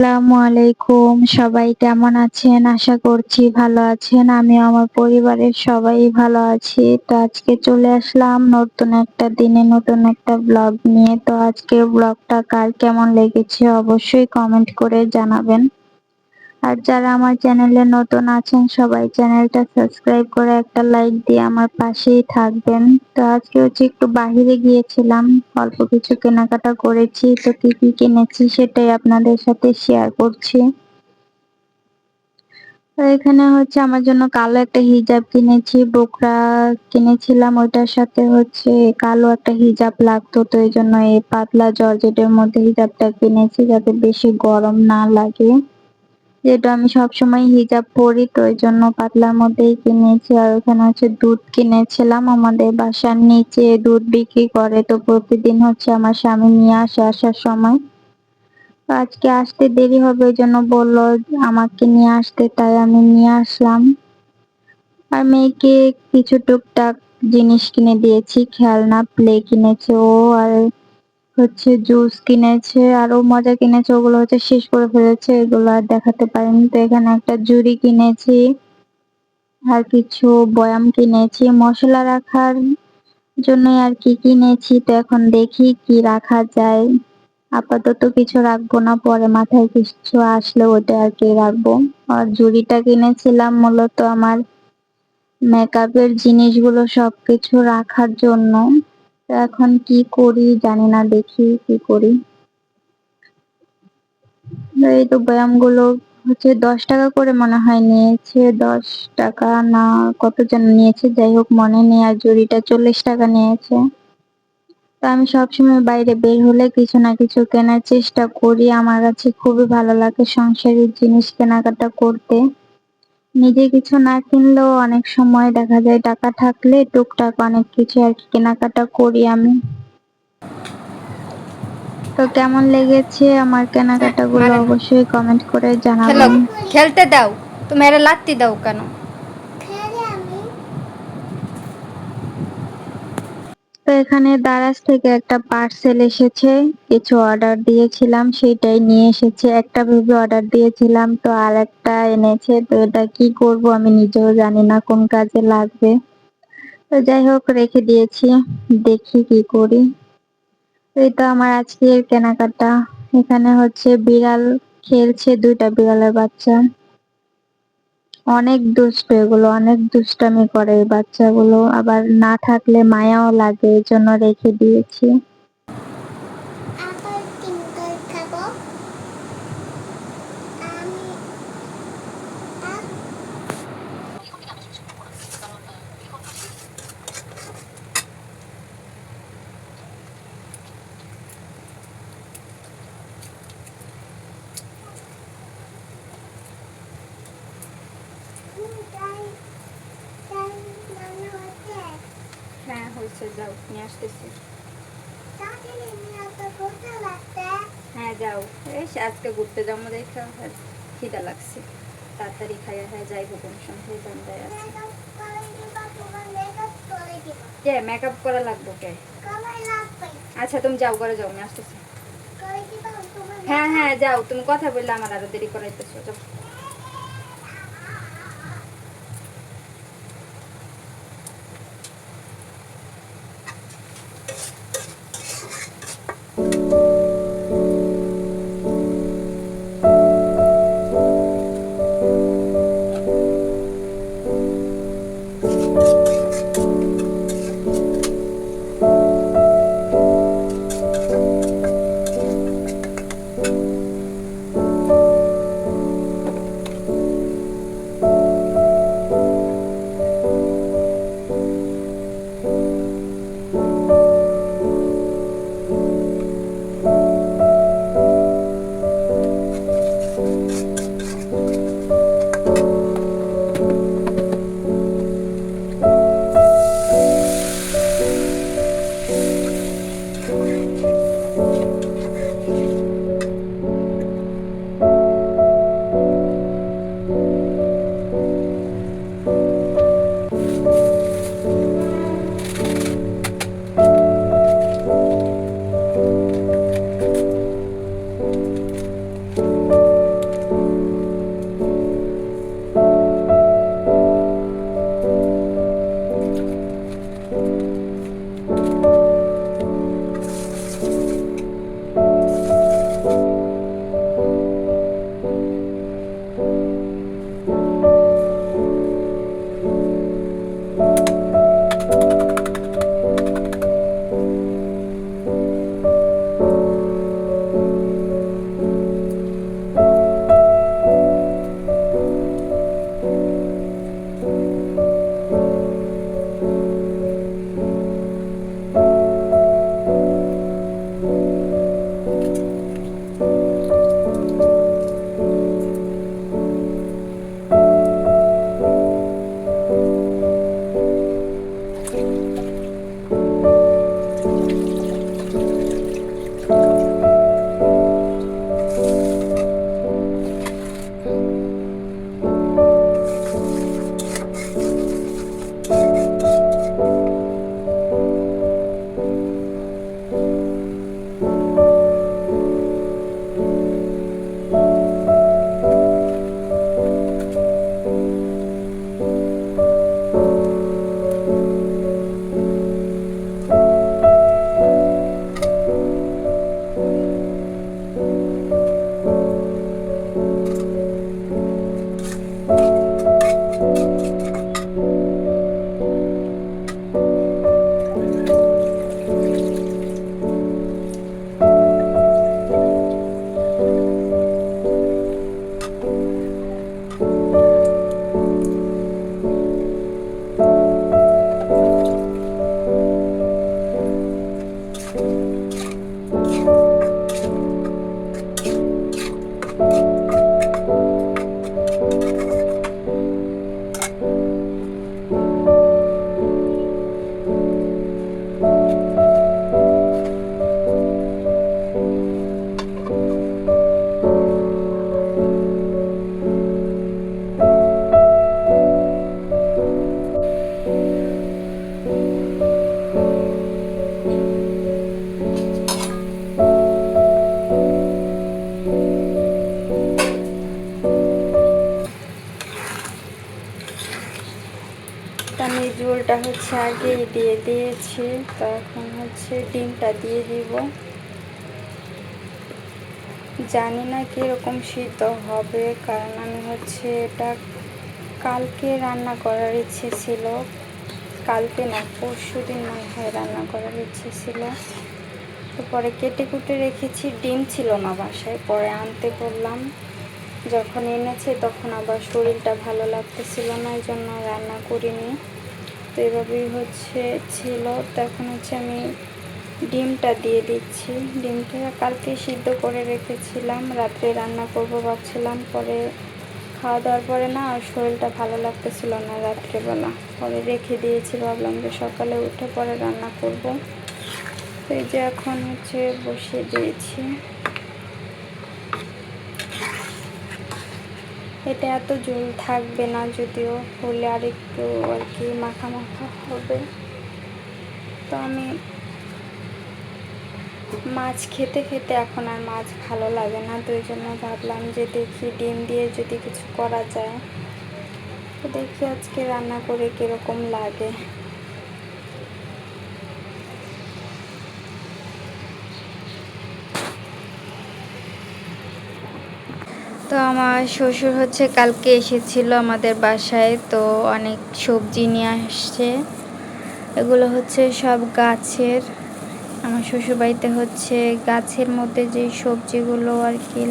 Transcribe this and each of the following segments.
আসসালামু আলাইকুম। সবাই কেমন আছেন? আশা করছি ভালো আছেন। আমিও আমার পরিবারের সবাই ভালো আছি। তো আজকে চলে আসলাম নতুন একটা দিনে নতুন একটা ব্লগ নিয়ে। তো আজকের ব্লগটা কার কেমন লেগেছে অবশ্যই কমেন্ট করে জানাবেন। আর যারা আমার চ্যানেলে নতুন আছেন সবাই চ্যানেলটা সাবস্ক্রাইব করে একটা লাইক দিয়ে আমার পাশেই থাকবেন। তো আজকে একটু বাহিরে গিয়েছিলাম, অল্প কিছু কেনাকাটা করেছি। তো কি কি কিনেছি সেটাই আপনাদের সাথে শেয়ার করছি। তো এখানে আমার জন্য কালো একটা হিজাব কিনেছি, বোকরা কিনেছিলাম, ওইটার সাথে কালো একটা হিজাব লাগতো, তো এই জন্য এই পাতলা জর্জেটের মধ্যে হিজাবটা কিনেছি যাতে বেশি গরম না লাগে। যেহেতু আমি সবসময় হিজাব পরি তো এই জন্য পাতলার মধ্যেই কিনেছি। আর ওখানে দুধ কিনেছিলাম, আমাদের বাসার নিচে দুধ বিক্রি করে, তো প্রতিদিন আমার স্বামী নিয়ে আসে আসার সময়। তো আজকে আসতে দেরি হবে ওই জন্য বললো আমাকে নিয়ে আসতে, তাই আমি নিয়ে আসলাম। আর মেয়েকে কিছু টুকটাক জিনিস কিনে দিয়েছি, খেলনা প্লে কিনেছে ও, আর জুস কিনেছে, আরো মজা কিনেছে, ওগুলো শেষ করে ফেলেছে, এগুলো আর দেখাতে পারিনি। তো এখানে একটা ঝুড়ি কিনেছি, আর কিছু বয়াম কিনেছি মশলা রাখার জন্যই আর কি কিনেছি। তো এখন দেখি কি রাখা যায়, আপাতত কিছু রাখবো না, পরে মাথায় কিছু আসলে ওটা আর কি রাখবো। আর ঝুড়িটা কিনেছিলাম মূলত আমার মেকআপের জিনিসগুলো সবকিছু রাখার জন্য। তো এখন কি করি জানি না, দেখি কি করি। এই তো বয়ামগুলো 10 টাকা করে মনে হয় নিয়েছে, 10 টাকা না কত যেন নিয়েছে, যাই হোক মনে নেই। আর জুড়িটা 40 টাকা নিয়েছে। তো আমি সবসময় বাইরে বের হলে কিছু না কিছু কেনার চেষ্টা করি, আমার কাছে খুবই ভালো লাগে সংসারের জিনিস কেনাকাটা করতে। নিজে কিছু না কিনলেও অনেক সময় দেখা যায় টাকা থাকলে টুকটাক অনেক কিছু আর কি কেনাকাটা করি আমি। তো কেমন লেগেছে আমার হ্যাঁ, কেনাকাটাগুলো মারে না। অবশ্যই কমেন্ট করে খেলো, জানাবেন। খেলতে দাও। তুমি এরা লাত্তি দাও কেন? তো এখানে দারাজ থেকে একটা পার্সেল এসেছে, কিছু অর্ডার দিয়েছিলাম সেটাই নিয়ে এসেছে। একটা ভেবে অর্ডার দিয়েছিলাম, তো আর একটা এনেছে। তো এটা কি করব আমি নিজেও জানি না কোন কাজে লাগবে। তো যাই হোক রেখে দিয়েছি, দেখি কি করি। তো এই তো আমার আজকের কেনাকাটা। এখানে বিড়াল খেলছে, দুইটা বিড়ালের বাচ্চা, অনেক দুষ্ট, এগুলো অনেক দুষ্টামি করে এই বাচ্চাগুলো, আবার না থাকলে মায়াও লাগে, এই জন্য রেখে দিয়েছি। হ্যাঁ হয়েছে, যাও নিয়ে আসতেছি। হ্যাঁ যাও, এই আজকে ঘুরতে যাবো দেখা, খিদা লাগছে, তাড়াতাড়ি খাইয়া হ্যাঁ যাইব, কোন সন্ধ্যায় সন্ধ্যায় আছে। কে মেকআপ করা লাগবো কে? আচ্ছা তুমি যাও, ঘরে যাও, আমি আসতেছি। হ্যাঁ হ্যাঁ যাও, তুমি কথা বললে আমার আরো দেরি করাইতেছো, যাও। ঝোলটা হচ্ছে আগেই দিয়ে দিয়েছি, তো এখন হচ্ছে ডিমটা দিয়ে দিব। জানি না কীরকম সিদ্ধ হবে, কারণ আমি হচ্ছে এটা কালকে রান্না করার ইচ্ছে ছিল, কালকে না পরশুদিন মনে হয় রান্না করার ইচ্ছে ছিল। তো পরে কেটে কুটে রেখেছি, ডিম ছিল না বাসায়, পরে আনতে বললাম। যখন এনেছে তখন আবার শরীরটা ভালো লাগতেছিল না, এই জন্য রান্না করিনি। তো এভাবেই হচ্ছে ছিল। তো এখন হচ্ছে আমি ডিমটা দিয়ে দিচ্ছি। ডিমটা কালকে সিদ্ধ করে রেখেছিলাম, রাত্রে রান্না করব ভাবছিলাম, পরে খাওয়া দাওয়ার পরে না আর শরীরটা ভালো লাগতেছিল না রাত্রেবেলা, পরে রেখে দিয়েছি, ভাবলাম যে সকালে উঠে পরে রান্না করব। তো এই যে এখন হচ্ছে বসিয়ে দিয়েছি। এটা এত ঝোল থাকবে না, যদিও হলে আর একটু আর কি মাখা মাখা হবে। তো আমি মাছ খেতে খেতে এখন আর মাছ ভালো লাগে না, তো এই জন্য ভাবলাম যে দেখি ডিম দিয়ে যদি কিছু করা যায়। তো দেখি আজকে রান্না করে কীরকম লাগে। তো আমার শ্বশুর হচ্ছে কালকে এসেছিল আমাদের বাসায়, তো অনেক সবজি নিয়ে আসছে। এগুলো হচ্ছে সব গাছের, আমার শ্বশুরবাড়িতে হচ্ছে গাছের মধ্যে যে সবজিগুলো আর কি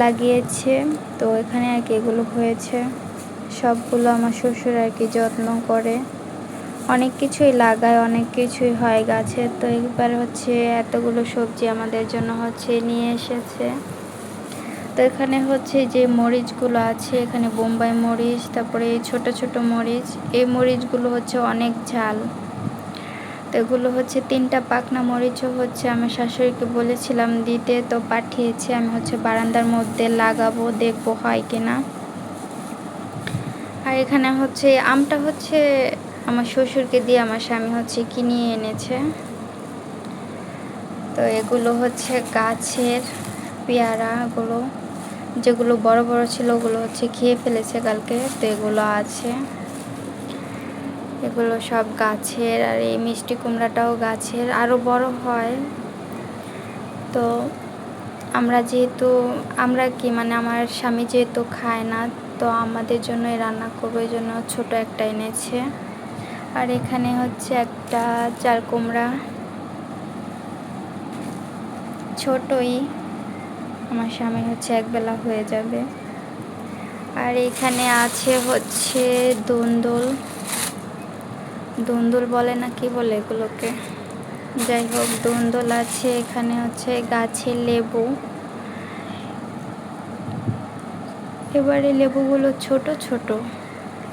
লাগিয়েছে, তো এখানে আর কি এগুলো হয়েছে। সবগুলো আমার শ্বশুর আর কি যত্ন করে, অনেক কিছুই লাগায়, অনেক কিছুই হয় গাছে। তো এবার হচ্ছে এতগুলো সবজি আমাদের জন্য হচ্ছে নিয়ে এসেছে। তো এখানে হচ্ছে যে মরিচগুলো আছে, এখানে বোম্বাই মরিচ, তারপরে এই ছোট ছোট মরিচ, এই মরিচগুলো হচ্ছে অনেক ঝাল। তো এগুলো হচ্ছে 3টা পাকনা মরিচও হচ্ছে আমার শাশুড়িকে বলেছিলাম দিতে, তো পাঠিয়েছে। আমি হচ্ছে বারান্দার মধ্যে লাগাবো, দেখবো হয় কিনা। আর এখানে হচ্ছে আমটা হচ্ছে আমার শ্বশুরকে দিয়ে আমার স্বামী হচ্ছে কিনিয়ে এনেছে। তো এগুলো হচ্ছে গাছের পেয়ারাগুলো, যেগুলো বড় বড় ছিল ওগুলো হচ্ছে খেয়ে ফেলেছে কালকে, তো এগুলো আছে। এগুলো সব গাছের, আর এই মিষ্টি কুমড়াটাও গাছের, আরও বড় হয়। তো আমরা কি মানে আমার স্বামী যেহেতু খায় না, তো আমাদের জন্যই রান্না করবো, এই জন্য ছোটো একটা এনেছে। আর এখানে হচ্ছে একটা চাল কুমড়া, ছোটই, আমার স্বামী হচ্ছে একবেলা হয়ে যাবে। আর এখানে আছে হচ্ছে দুন্দুল বলে না কি বলে এগুলোকে, যাই হোক দুন্দুল আছে। এখানে হচ্ছে গাছের লেবু, এবারে লেবুগুলো ছোট ছোট,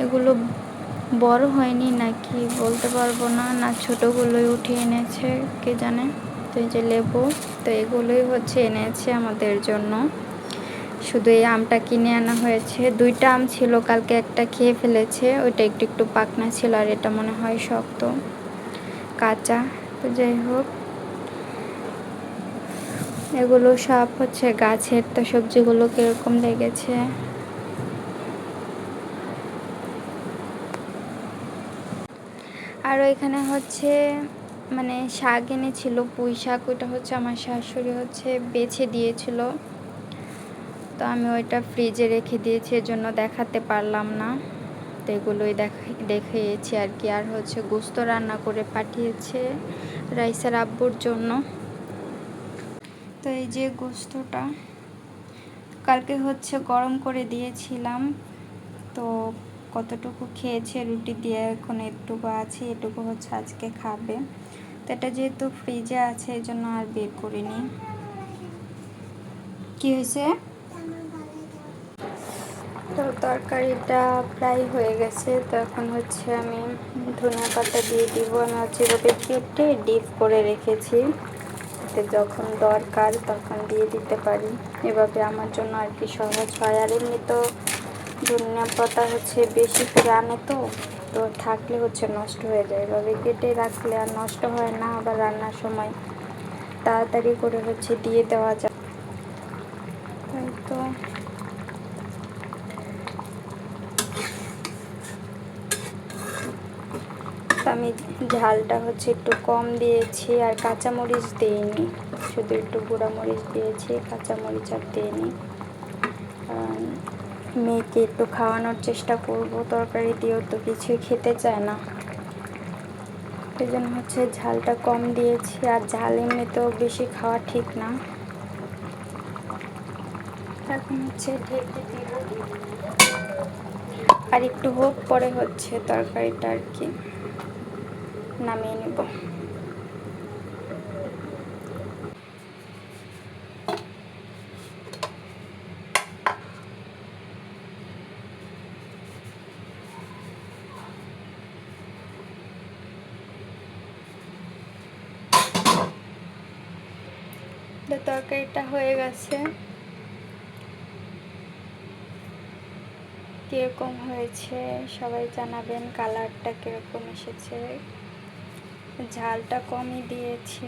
এগুলো বড় হয়নি নাকি বলতে পারবো না, না ছোটোগুলোই উঠে এনেছে কে জানে। তো এই যে লেবু, তো এগুলোই হচ্ছে এনেছে আমাদের জন্য। শুধু এই আমটা কিনে আনা হয়েছে, 2টা আম ছিল, কালকে একটা খেয়ে ফেলেছে, ওইটা একটু একটু পাকনা ছিল, আর এটা মনে হয় শক্ত কাঁচা। তো যাই হোক, এগুলো সব হচ্ছে গাছের। তো সবজিগুলো কীরকম লেগেছে। আর এখানে হচ্ছে মানে শাক এনেছিল, পুঁই শাক, ওইটা হচ্ছে আমার শাশুড়ি হচ্ছে বেছে দিয়েছিল, তো আমি ওইটা ফ্রিজে রেখে দিয়েছি, এর জন্য দেখাতে পারলাম না। তো এগুলোই দেখিয়েছি আর কি। আর হচ্ছে গোস্ত রান্না করে পাঠিয়েছে রাইসার আব্বুর জন্য। তো এই যে গোস্তটা কালকে হচ্ছে গরম করে দিয়েছিলাম, তো কতটুকু খেয়েছে রুটি দিয়ে, এখন এটুকু আছে, এটুকু হচ্ছে আজকে খাবে। তো এটা যেহেতু ফ্রিজে আছে এই জন্য আর বের করিনি। কি হয়েছে? তো তরকারিটা প্রায় হয়ে গেছে, তো এখন হচ্ছে আমি ধনিয়া পাতা দিয়ে দিব। আমি হচ্ছে এভাবে কেটে ডিপ করে রেখেছি, যখন দরকার তখন দিয়ে দিতে পারি, এভাবে আমার জন্য আর কি সহজ হয়। আর এমনি তো ধনিয়া পাতা হচ্ছে বেশি করে আনে, তো থাকলে হচ্ছে নষ্ট হয়ে যায়, এভাবে কেটে রাখলে আর নষ্ট হয় না, আবার রান্নার সময় তাড়াতাড়ি করে হচ্ছে দিয়ে দেওয়া যায়। তাই তো আমি ঝালটা হচ্ছে একটু কম দিয়েছি, আর কাঁচামরিচ দিইনি, শুধু একটু গুঁড়ামরিচ দিয়েছি, কাঁচামরিচ আর দিইনি। কারণ মেয়েকে একটু খাওয়ানোর চেষ্টা করব, তরকারি দিয়েও তো কিছুই খেতে চায় না, এই জন্য হচ্ছে ঝালটা কম দিয়েছি। আর ঝাল এমনিতেও বেশি খাওয়া ঠিক না। এখন হচ্ছে ঢেকে দিব, আর একটু হোক, পরে হচ্ছে তরকারিটা আর কি নামিয়ে নেব। তরকারিটা হয়ে গেছে। কিরকম হয়েছে সবাই জানাবেন, কালারটা কিরকম এসেছে। ঝালটা কমই দিয়েছি।